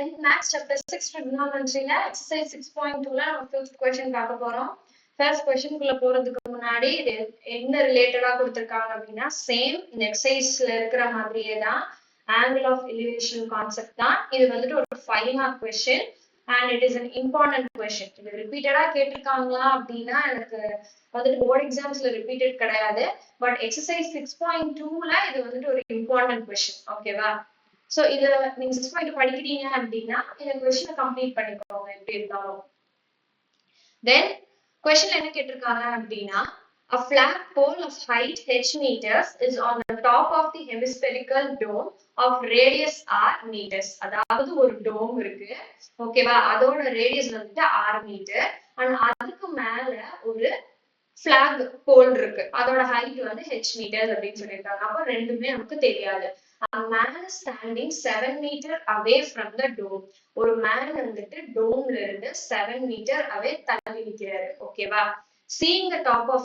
10th Maths Chapter 6 Trigonometry exercise 6.2 நம்ம 5th question பார்க்க போறோம். First question குள்ள போறதுக்கு முன்னாடி இது என்ன ரிலேட்டடா கொடுத்திருக்காங்க அப்படின்னா சேம் இந்த எக்ஸசைஸ்ல இருக்கிற மாதிரியே தான் angle of elevation concept தான். இது வந்துட்டு ஒரு 5 mark question and it is an important question. இது ரிப்பீட்டடா கேட்டிருக்காங்களா அப்படின்னா எனக்கு வந்துட்டு போர்ட் எக்ஸாம்ஸ்ல ரிப்பீட்டட் கிடையாது. பட் எக்ஸசைஸ் 6.2ல இது வந்துட்டு ஒரு இம்பார்ட்டன்ட் கொஸ்டின். ஓகேவா? சோ இத நீங்க 6.2 படிக்கிறீங்க அப்படின்னா இந்த கொஸ்டினை கம்ப்ளீட் பண்ணிக்கோங்க எப்படி இருந்தாலும். தென் கொஸ்டின் என்ன கேட்டிருக்காங்க அப்படின்னா a flagpole of height h meters is on the top of the hemispherical dome of radius r meters. அதாவது ஒரு டோம் இருக்கு, ஓகேவா? அதோட ரேடியஸ் வந்துட்டு r மீட்டர் அண்ட் அதுக்கு மேல ஒரு பிளாக் போல் இருக்கு, அதோட ஹைட் வந்து h மீட்டர் அப்படின்னு சொல்லியிருக்காங்க. அப்ப ரெண்டுமே நமக்கு தெரியாது. A man is standing 7 meter away from the dome. ஒரு மேன் வந்துட்டு டோம்ல இருந்து 7 meter away தள்ளி நிக்கிறாரு, ஓகேவா? Seeing the top of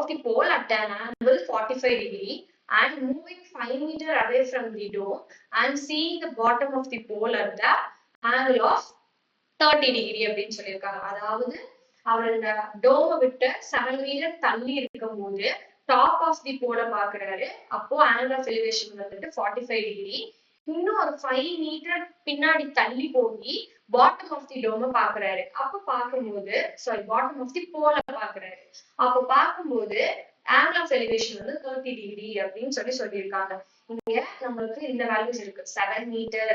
the pole at an angle 45 degree and moving 5 meter away from the dome and seeing the bottom of the pole at the angle of 30 degree அப்படின்னு சொல்லியிருக்காங்க. அதாவது அவர் இந்த டோமை விட்டு 7 meter தள்ளி இருக்கும் போது டாப் ஆஃப் தி போல பாக்குறாரு. அப்போ ஆங்கிள் ஆஃப் எலிவேஷன் வந்துட்டு 45 டிகிரி. இன்னும் ஒரு 5 மீட்டர் பின்னாடி தள்ளி போய் பாட்டம் ஆஃப் தி டோம பாக்குறாரு. அப்ப பாக்கும்போது பாட்டம் ஆஃப் தி போல பாக்குறாரு. அப்ப பார்க்கும்போது ஆங்கிள் ஆஃப் எலிவேஷன் வந்து 30 டிகிரி அப்படின்னு சொல்லியிருக்காங்க. இங்க நம்மளுக்கு இந்த வேல்யூஸ் இருக்கு. 7 மீட்டர்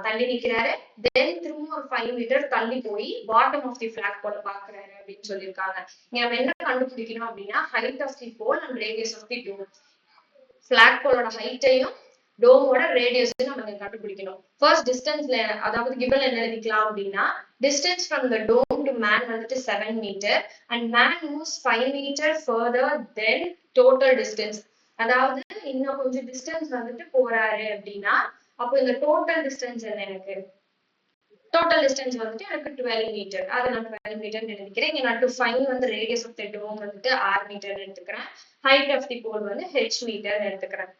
தள்ளி நிக்கிறாரு, தென் திரும்ப ஒரு 5 மீட்டர் தள்ளி போய் பாட்டம் ஆஃப் தி பிளாக் போல பாக்குறாரு அப்படின்னு சொல்லியிருக்காங்க. நம்ம என்ன கண்டுபிடிக்கணும் அப்படின்னா height of the pole and radius of the dome. Black போலோட ஹைட்டையும் டோமோட ரேடியஸையும் நம்ம கண்டுபிடிக்கணும். ஃபர்ஸ்ட் டிஸ்டன்ஸ்ல அதாவது கிவன் என்ன எழுதிக்கலாம் அப்படின்னா distance from the dome to man வந்துட்டு 7 metre and man moves 5 metre further then total distance. அதாவது இன்னும் கொஞ்சம் டிஸ்டன்ஸ் வந்துட்டு போறாரு அப்படின்னா அப்போ இந்த டோட்டல் டிஸ்டன்ஸ் என்ன? எனக்கு டோட்டல் டிஸ்டன்ஸ் வந்துட்டு எனக்கு 12 மீட்டர். அதை நான் 12 மீட்டர் நினைக்கிறேன். இங்க நான் டு ஃபைண்ட் வந்து ரேடியஸ் ஆஃப் தி டோம் வந்துட்டு r மீட்டர் எடுத்துக்கிறேன். ஹைட் ஆஃப் தி போல் வந்து h மீட்டர் எடுத்துக்கிறேன்.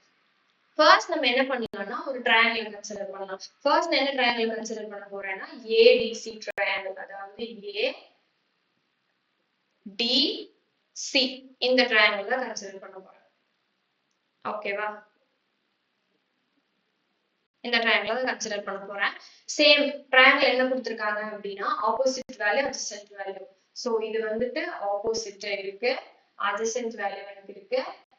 ஃபர்ஸ்ட் நம்ம என்ன பண்ணலாம்னா ஒரு ட்ரையாங்கிள் கன்சிடர் பண்ணலாம். ஃபர்ஸ்ட் நான் என்ன ட்ரையாங்கிள் கன்சிடர் பண்ண போறேன்னா ADC ட்ரையாங்கிள். அதாவது ADC இந்த ட்ரையாங்கிள் கன்சிடர் பண்ண போறேன், ஓகேவா? இந்த ட்ரையாங்கிள் கன்சிடர் பண்ண போறேன். சேம் ட்ரையாங்கிள் என்ன கொடுத்திருக்காங்க அப்படின்னா opposite value adjacent value. So இது வந்துட்டு ஆப்போசிட் இருக்கு, அட்ஜசன்ட் வேல்யூ எனக்கு இருக்கு,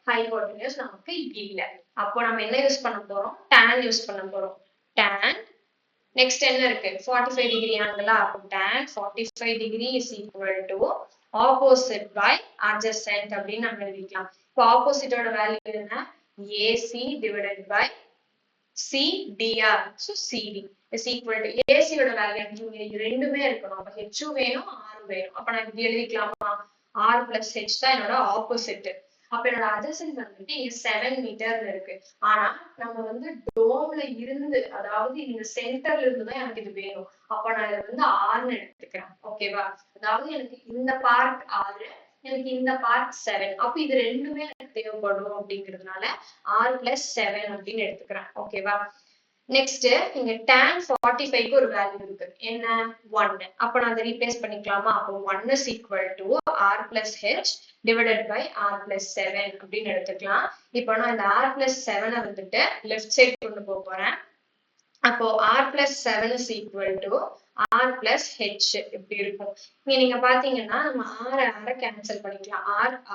ஹைபோடென்யூஸ் நமக்கு இல்ல. அப்போ நம்ம என்ன யூஸ் பண்ண போறோம்? tan யூஸ் பண்ண போறோம். tan நெக்ஸ்ட் என்ன இருக்கு? 45 டிகிரி ஆங்கிளா? அப்போ tan 45 degree is equal to opposite by adjacent அப்படின்னு நம்ம எழுதிக்கலாம். இப்போ ஆப்போசிட்டோட வேல்யூ என்ன? AC divided by CDR. So CD is equal to AC ஓட வேல்யூ எனக்கு ரெண்டுமே இருக்கணும். அப்ப H வேணும் R வேணும். அப்ப நான் இப்படி எழுதிக்கலாமா? R plus H தான் என்னோட ஆப்போசிட். அப்ப என்னோட அட்ஜசன்ட் வந்துட்டு இங்க 7 மீட்டர்ல இருக்கு. ஆனா நம்ம வந்து டோம்ல இருந்து அதாவது இந்த சென்டர்ல இருந்து தான் எனக்கு இது வேணும். அப்ப நான் இதை வந்து Rன்னு எடுத்துக்கிறேன், ஓகேவா? அதாவது எனக்கு இந்த பார்ட் 6, எனக்கு இந்த பார்ட் 7. அப்ப இது ரெண்டுமே எனக்கு தேவைப்படும் அப்படிங்கிறதுனால R plus 7 அப்படின்னு எடுத்துக்கிறேன், ஓகேவா? நெக்ஸ்ட் இங்க tan 45க்கு ஒரு வேல்யூ இருக்கு, என்ன? 1. அப்ப நான் அதை ரீப்ளேஸ் பண்ணிக்கலாமா? அப்போ 1 is equal to R plus H divided by R plus 7 அப்படின்னு எடுத்துக்கலாம். இப்போ நான் இந்த R plus 7 வந்துட்டு லெஃப்ட் சைடு கொண்டு போறேன். அப்போ R plus 7 is equal to R plus H இப்படி இருக்கும். இங்க நீங்க பாத்தீங்கன்னா நம்ம R கேன்சல் பண்ணிக்கலாம்.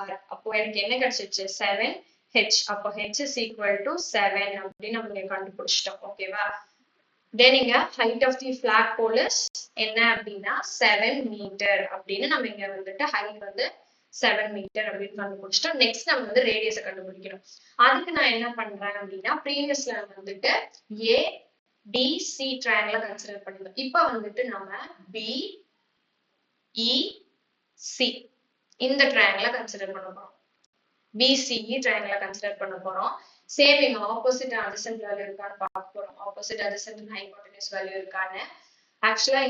R. அப்போ எனக்கு என்ன கிடைச்சிச்சு? 7H. அப்போ H is equal to 7 அப்படின்னு நம்ம கண்டுபிடிச்சிட்டோம், ஓகேவா? தென் இங்க ஹைட் ஆஃப் தி பிளாக் போல் என்ன அப்படின்னா 7 மீட்டர் அப்படின்னு நம்ம இங்க வந்துட்டு ஹைட் வந்து 7 மீட்டர் அப்படின்னு கண்டுபிடிச்சிட்டோம். நெக்ஸ்ட் நம்ம வந்து ரேடியஸை கண்டுபிடிக்கணும். அதுக்கு நான் என்ன பண்றேன் அப்படின்னா ப்ரீவியஸ்ல வந்துட்டு ADC ட்ரையாங்கிள் கன்சிடர் பண்ணிருந்தோம். இப்ப வந்துட்டு நம்ம BEC இந்த ட்ரையாங்கிள் கன்சிடர் பண்ண போறோம். BCE ட்ரையாங்கிள் கன்சிடர் பண்ண போறோம். சேம் இங்க ஆப்போசிட் அட்ஜசன்ட் வேல்யூ இருக்கான்னு பார்க்க போறோம். ஆப்போசிட் அட்ஜசன்ட் ஹைபோடென்யூஸ் வேல்யூ இருக்கான்னு. ஆக்சுவலா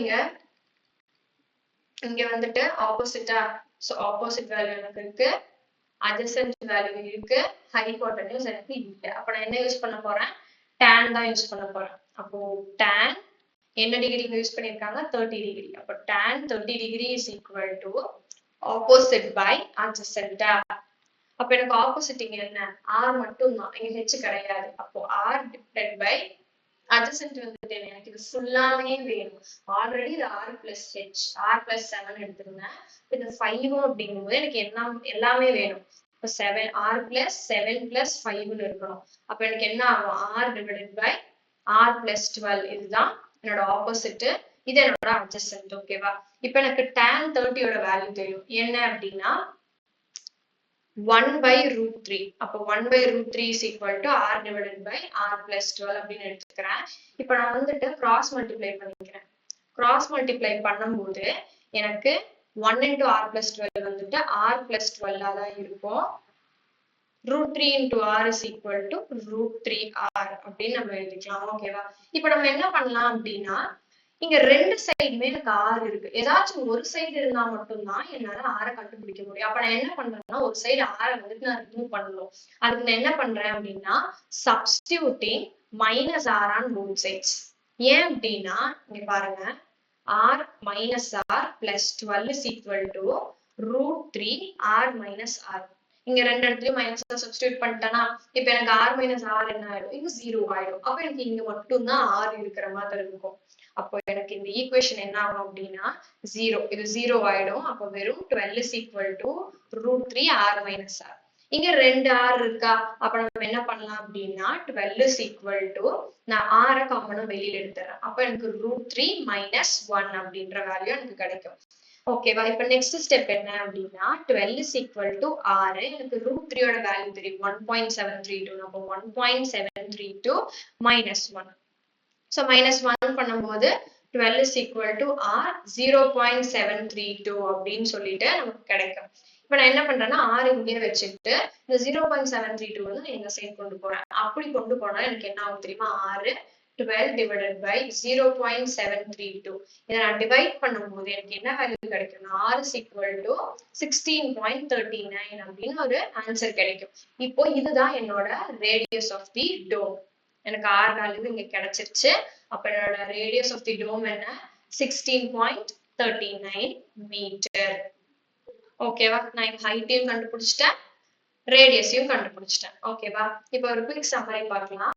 இங்க வந்துட்டு ஆப்போசிட்டா, சோ ஆப்போசிட் வேல்யூ எனக்கு இருக்கு, அட்ஜசன்ட் வேல்யூ இருக்கு, ஹைபோடென்யூஸ் எனக்கு இல்ல. அப்ப நான் என்ன யூஸ் பண்ண போறேன்? tan தான் யூஸ் பண்ண போறேன். அப்போ tan என்ன டிகிரி யூஸ் பண்ணிருக்காங்க 30 டிகிரி. அப்போ tan 30 degree is equal to opposite by adjacent. அப்ப எனக்கு ஆப்போசிட் இங்க என்ன r மட்டும் தான், இங்க h கிடையாது. அப்போ r divided by adjacent வந்துட்டு எனக்கு இது ஃபுல்லாவே வேணும். ஆல்ரெடி இது r plus h r plus 7 எடுத்திருந்தேன். இந்த 5 அப்படிங்கும்போது எனக்கு என்ன எல்லாமே வேணும். இப்போ 7 r plus 7 plus 5 இருக்கணும். அப்ப எனக்கு என்ன ஆகும் r divided by r plus 12 இதுதான் என்னோட ஆப்போசிட், இது என்னோட adjacent. ஓகேவா? இப்ப எனக்கு tan 30 ஓட வேல்யூ தெரியும். என்ன அப்படின்னா 1 by root 3. அப்போ 1 by root 3 is equal to r divided by r plus 12 அப்படின்னு எடுத்துக்கிறேன். இப்போ நான் வந்துட்டு cross multiply பண்ணிக்கிறேன். cross multiply பண்ணும்போது எனக்கு 1 into r plus 12 வந்துட்டு r plus 12 தான் இருக்கும். root 3 into r is equal to root 3r அப்படின்னு நம்ம எழுதிக்கலாம். ஓகேவா? இப்போ நம்ம என்ன பண்ணலாம் அப்படின்னா இங்க ரெண்டு சைடுமே எனக்கு r இருக்கு. ஏதாச்சும் ஒரு சைடு இருந்தா மட்டும்தான் என்னால r கண்டுபிடிக்க முடியும். அப்ப நான் என்ன பண்றேன்னா ஒரு சைடு r வந்துட்டு நான் ரிமூவ் பண்ணணும். அதுக்கு நான் என்ன பண்றேன் அப்படின்னா substituting minus r on both sides. ஏன் அப்படின்னா இங்க பாருங்க r minus r plus 12 is equal to root 3 r minus r. இங்க ரெண்டு இடத்துலயும் மைனஸ் சப்ஸ்டியூட் பண்ணிட்டேன்னா இப்ப எனக்கு r minus r என்ன ஆயிடும், இங்க 0 ஆயிடும். அப்ப எனக்கு இங்க மட்டும்தான் r இருக்கிற மாதிரி இருக்கும். அப்போ எனக்கு இந்த ஈக்குவேஷன் என்ன ஆகும் அப்படின்னா 0, இது 0 ஆயிடும். அப்போ வெறும் 12 is equal to root 3 r minus r. இங்க ரெண்டு r இருக்கா, அப்ப நம்ம என்ன பண்ணலாம் அப்படின்னா 12 is equal to நான் r காமனா வெளியில எடுத்துறேன். அப்ப எனக்கு root 3 minus 1 அப்படின்ற வேல்யூ எனக்கு கிடைக்கும். ஓகேவா? இப்ப நெக்ஸ்ட் ஸ்டெப் என்ன அப்படின்னா 12 is equal to r, எனக்கு root 3 ஓட வேல்யூ தெரியும் 1.732. அப்போ 1.732 minus 1. So minus 1 பண்ணும்போது 12 is equal to r 0.732 அப்படின்னு சொல்லிட்டு நமக்கு கிடைக்கும். இப்ப நான் என்ன பண்றேன்னா r இங்கே வச்சுட்டு இந்த 0.732 வந்து நான் இந்த சைடு கொண்டு போறேன். அப்படி கொண்டு போனா எனக்கு என்ன ஆகும் தெரியுமா, r 12 divided by 0.732. இதை நான் டிவைட் பண்ணும்போது எனக்கு என்ன வேல்யூ கிடைக்கும்னா r is equal to 16.39 அப்படின்னு ஒரு ஆன்சர் கிடைக்கும். இப்போ இதுதான் என்னோட ரேடியஸ் ஆஃப் தி டோம். எனக்கு r வேல்யூ இங்க கிடைச்சிருச்சு. அப்ப என்னோட ரேடியஸ் ஆஃப் தி டோம் என்ன 16.39 மீட்டர். ஓகேவா? நான் இங்க ஹைட்டையும் கண்டுபிடிச்சிட்டேன், ரேடியஸையும் கண்டுபிடிச்சிட்டேன். ஓகேவா? இப்போ ஒரு குயிக் சம்மரி பார்க்கலாம்.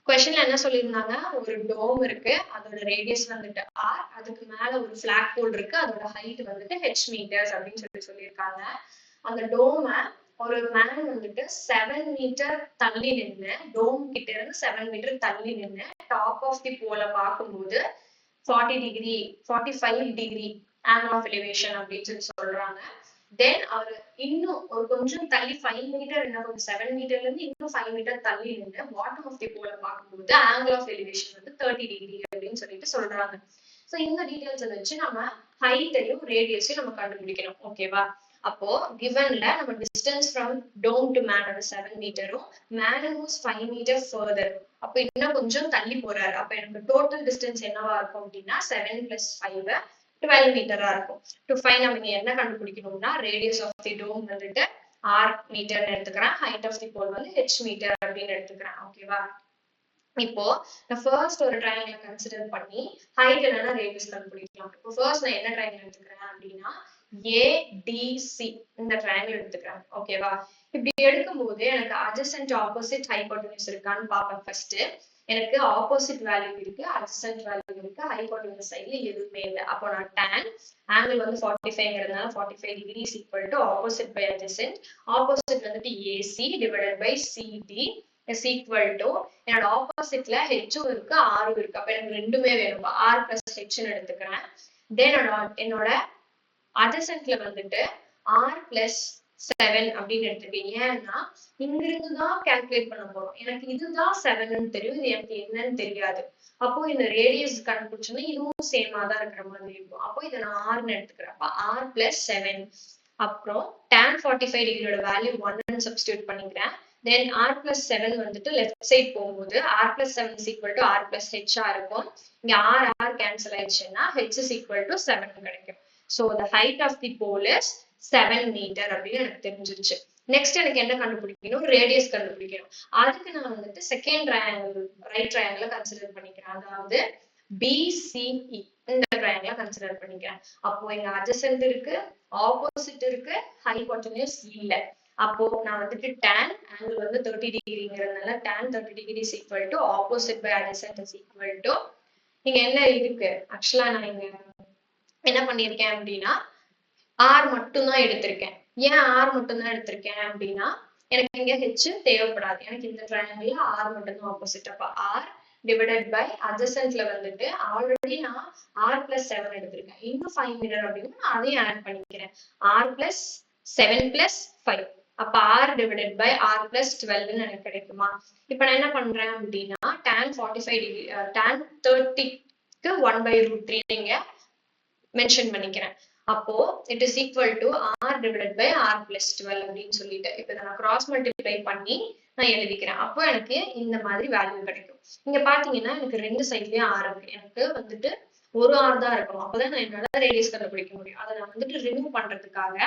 क्वेश्चनல என்ன சொல்லிருந்தாங்க, ஒரு டோம் இருக்கு, அதோட ரேடியஸ் வந்துட்டு r, அதுக்கு மேல ஒரு ஃபிளாக் போல் இருக்கு, அதோட ஹைட் வந்துட்டு h மீட்டர்ஸ் அப்படின்னு சொல்லியிருக்காங்க. அந்த டோம ஒரு மேன் வந்துட்டு 7 மீட்டர் தள்ளி நின்று, டோம் கிட்ட இருந்து 7 மீட்டர் தள்ளி நின்று டாப் ஆஃப் தி போல பார்க்கும்போது 40 degree 45 degree angle of elevation அப்படின்னு சொல்றாங்க. தென் அவர் இன்னும் ஒரு கொஞ்சம் தள்ளி 5 மீட்டர், இன்னும் கொஞ்சம் 7 மீட்டர்ல இருந்து இன்னும் 5 மீட்டர் தள்ளி நின்று பாட்டம் ஆஃப் தி போல பார்க்கும்போது ஆங்கிள் ஆஃப் எலிவேஷன் வந்து 30 டிகிரி அப்படின்னு சொல்லிட்டு சொல்றாங்க. சோ இந்த டீடைல்ஸ் வச்சு நம்ம ஹைட்டையும் ரேடியஸையும் நம்ம கண்டுபிடிக்கணும். ஓகேவா? அப்போ கிவன்ல நம்ம distance from dome to man அது 7 மீட்டரும், மேன் மூவ்ஸ் 5 மீட்டர் ஃபர்தர், அப்ப இன்னும் கொஞ்சம் தள்ளி போறாரு. அப்ப எனக்கு டோட்டல் டிஸ்டன்ஸ் என்னவா இருக்கும் அப்படின்னா 7 + 5 12 மீட்டரா இருக்கும். டு ஃபைண்ட் நம்ம என்ன கண்டுபிடிக்கணும்னா ரேடியஸ் ஆஃப் தி டோம் வந்துட்டு r மீட்டர்னு எடுத்துக்கிறேன், ஹைட் ஆஃப் தி போல் வந்து h மீட்டர் அப்படின்னு எடுத்துக்கிறேன். ஓகேவா? இப்போ நான் ஃபர்ஸ்ட் ஒரு ட்ரையாங்கிள் கன்சிடர் பண்ணி ஹைட் என்னன்னா ரேடியஸ் கண்டுபிடிக்கலாம். இப்போ ஃபர்ஸ்ட் நான் என்ன ட்ரையாங்கிள் எடுத்துக்கிறேன் அப்படின்னா ADC இந்த ட்ரையாங்கிள் எடுத்துக்கிறேன். ஓகேவா? இப்படி எடுக்கும்போது எனக்கு adjacent opposite hypotenuse இருக்கான்னு பார்ப்பேன். ஃபர்ஸ்ட் எனக்கு ஆப்போசிட் வேல்யூ இருக்கு, adjacent வேல்யூ இருக்கு, ஹைபோடென்யூஸ் சைடுல எதுவுமே இல்லை. அப்போ நான் tan ஆங்கிள் வந்து 45ங்கிறதுனால 45 degree is equal to opposite by adjacent. Opposite வந்துட்டு AC divided by CD is equal to என்னோட ஆப்போசிட்ல ஹெச்சும் இருக்கு ஆரும் இருக்கு. அப்ப எனக்கு ரெண்டுமே வேணும், r plus ஹெச்னு எடுத்துக்கிறேன். தென் என்னோட adjacentல வந்துட்டு r plus 7 அப்படின்னு எடுத்துருக்கேன். ஏன்னா இங்க இருந்துதான் கால்குலேட் பண்ண போறோம். எனக்கு இதுதான் 7ன்னு தெரியும், இது எனக்கு என்னன்னு தெரியாது. அப்போ இந்த ரேடியஸ் கண்டுபிடிச்சோம்னா இதுவும் சேமா தான் இருக்கிற மாதிரி இருக்கும். அப்போ இதை நான் rன்னு எடுத்துக்கிறேன். அப்ப r plus 7. அப்புறம் tan 45 டிகிரியோட வேல்யூ 1ன்னு சப்ஸ்டியூட் பண்ணிக்கிறேன். தென் r plus 7 வந்துட்டு லெஃப்ட் சைட் போகும்போது r plus 7 is equal to r plus h ஆ இருக்கும். இங்க r கேன்சல் ஆயிடுச்சுன்னா h is equal to 7 கிடைக்கும். So the height of the pole is 7 meter அப்படின்னு எனக்கு தெரிஞ்சிருச்சு. நெக்ஸ்ட் எனக்கு என்ன கண்டுபிடிக்கணும், ரேடியஸ் கண்டுபிடிக்கணும். அதுக்கு நான் வந்துட்டு செகண்ட் ட்ரையாங்கிள், ரைட் ட்ரையாங்கிள கன்சிடர் பண்ணிக்கிறேன். அதாவது BCE இந்த ட்ரையாங்கிள கன்சிடர் பண்ணிக்கிறேன். அப்போ இங்க adjacent இருக்கு, ஆப்போசிட் இருக்கு, ஹைபோட்டனியூஸ் இல்ல. அப்போ நான் வந்துட்டு tan angle வந்து 30 டிகிரிங்கிறதுனால tan 30 degree is equal to opposite by adjacent is equal to, இங்க என்ன இருக்கு, ஆக்சுவலா நான் இங்க என்ன பண்ணிருக்கேன் அப்படின்னா R மட்டும் தான் எடுத்திருக்கேன். ஏன் R மட்டும் தான் எடுத்திருக்கேன் அப்படின்னா எனக்கு இங்க H தேவைப்படாது. எனக்கு இந்த ட்ரையாங்கிள் R மட்டும் தான் ஆப்போசிட். அப்ப R divided by adjacentல வந்துட்டு ஆல்ரெடி நான் R plus 7 எடுத்திருக்கேன். இன்னும் 5 மீட்டர் அப்படின்னா நான் அதையும் ஆட் பண்ணிக்கிறேன். R plus 7 plus 5. அப்ப R divided by R plus 12 ன்னு எனக்கு கிடைக்குமா? இப்ப நான் என்ன பண்றேன் அப்படின்னா tan 45 degree tan 30க்கு 1 by root 3 நீங்க மென்ஷன் பண்ணிக்கிறேன். அப்போ it is equal to R divided by R plus 12 அப்படின்னு சொல்லிட்டு இப்ப நான் கிராஸ் மல்டிப்ளை பண்ணி நான் எழுதிக்கிறேன். அப்போ எனக்கு இந்த மாதிரி வேல்யூ கிடைக்கும். இங்க பாத்தீங்கன்னா எனக்கு ரெண்டு சைட்லயும் R இருக்கு. எனக்கு வந்துட்டு ஒரு R தான் இருக்கணும். அப்பதான் நான் என்னால ரேடியஸ் கண்டுபிடிக்க முடியும். அதை நான் வந்துட்டு ரிமூவ் பண்றதுக்காக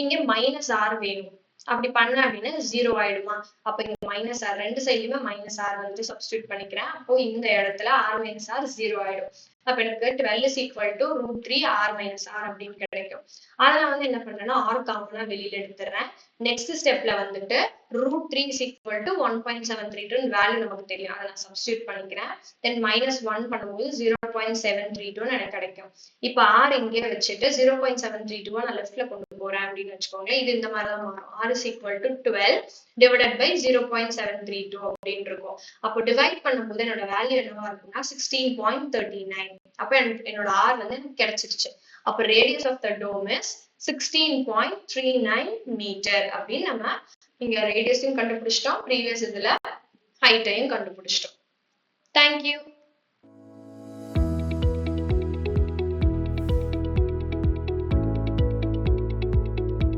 இங்க மைனஸ் R வேணும். அப்படி பண்ண அப்படின்னா 0 ஆயிடுமா? அப்ப இங்க மைனஸ் R, ரெண்டு சைட்லயுமே மைனஸ் R வந்து சப்ஸ்டியூட் பண்ணிக்கிறேன். அப்போ இந்த இடத்துல R minus R 0 ஆயிடும். அப்ப எனக்கு 12 is equal to root 3 R minus R அப்படின்னு கிடைக்கும். அதை நான் வந்து என்ன பண்றேன்னா R காமனா வெளியில எடுத்துறேன். நெக்ஸ்ட் ஸ்டெப்ல வந்துட்டு root 3 is equal to 1.732 value நமக்கு தெரியும். அதை நான் சப்ஸ்டியூட் பண்ணிக்கிறேன். தென் மைனஸ் 1 பண்ணும்போது 0.732 எனக்கு கிடைக்கும். இப்ப R இங்கே வச்சுட்டு 0.732 நான் லெஃப்ட்ல கொண்டு போறேன் அப்படின்னு வச்சுக்கோங்க. இது இந்த மாதிரி தான் மாறும். R is equal to 12 divided by 0.732 அப்படின்னு இருக்கும். அப்போ டிவைட் பண்ணும்போது என்னோட வேல்யூ என்னவா இருக்கும்னா 16.39. அப்ப என்னோட R வந்து எனக்கு கிடைச்சிருச்சு. அப்ப radius of the dome is 16.39 meter அப்படின்னு நம்ம இங்க ரேடியஸையும் கண்டுபிடிச்சிட்டோம், ப்ரீவியஸ் இதுல ஹைட்டையும் கண்டுபிடிச்சிட்டோம். தேங்க்யூ.